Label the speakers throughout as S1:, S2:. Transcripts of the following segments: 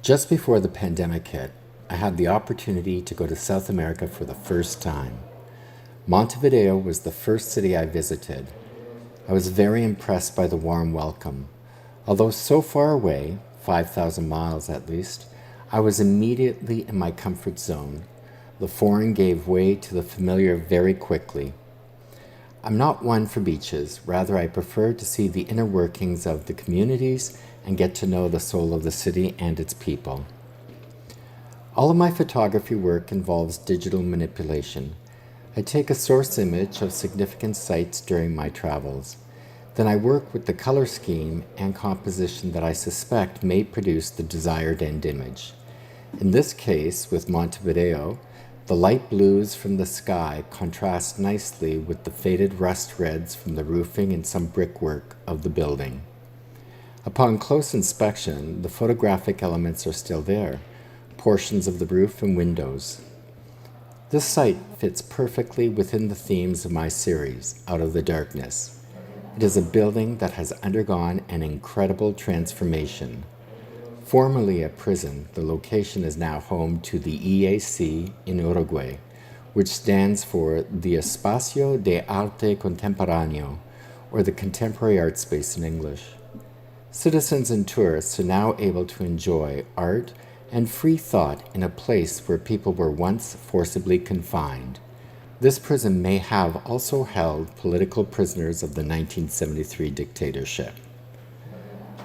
S1: Just before the pandemic hit, I had the opportunity to go to South America for the first time. Montevideo was the first city I visited. I was very impressed by the warm welcome. Although so far away, 5,000 miles at least, I was immediately in my comfort zone. The foreign gave way to the familiar very quickly. I'm not one for beaches, rather I prefer to see the inner workings of the communities and get to know the soul of the city and its people. All of my photography work involves digital manipulation. I take a source image of significant sites during my travels. Then I work with the color scheme and composition that I suspect may produce the desired end image. In this case, with Montevideo, the light blues from the sky contrast nicely with the faded rust reds from the roofing and some brickwork of the building. Upon close inspection, the photographic elements are still there, portions of the roof and windows. This site fits perfectly within the themes of my series, Out of the Darkness. It is a building that has undergone an incredible transformation. Formerly a prison, the location is now home to the EAC in Uruguay, which stands for the Espacio de Arte Contemporaneo, or the Contemporary Art Space in English. Citizens and tourists are now able to enjoy art and free thought in a place where people were once forcibly confined. This prison may have also held political prisoners of the 1973 dictatorship.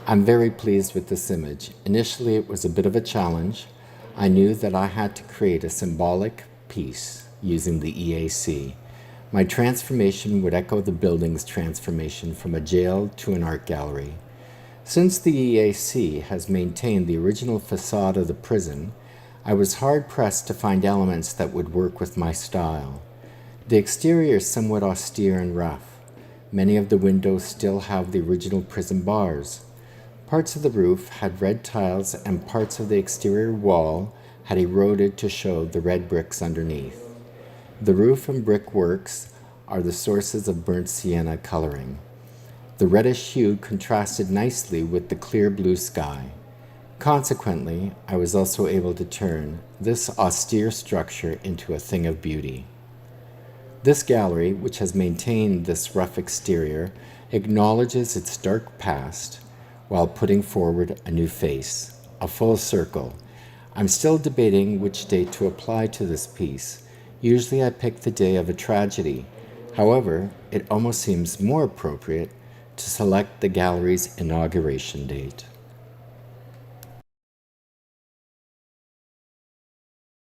S1: I'm very pleased with this image. Initially, it was a bit of a challenge. I knew that I had to create a symbolic piece using the EAC. My transformation would echo the building's transformation from a jail to an art gallery. Since the EAC has maintained the original facade of the prison, I was hard-pressed to find elements that would work with my style. The exterior is somewhat austere and rough. Many of the windows still have the original prison bars. Parts of the roof had red tiles and parts of the exterior wall had eroded to show the red bricks underneath. The roof and brickworks are the sources of burnt sienna coloring. The reddish hue contrasted nicely with the clear blue sky. Consequently, I was also able to turn this austere structure into a thing of beauty. This gallery, which has maintained this rough exterior, acknowledges its dark past while putting forward a new face, a full circle. I'm still debating which date to apply to this piece. Usually I pick the day of a tragedy. However, it almost seems more appropriate to select the gallery's inauguration date.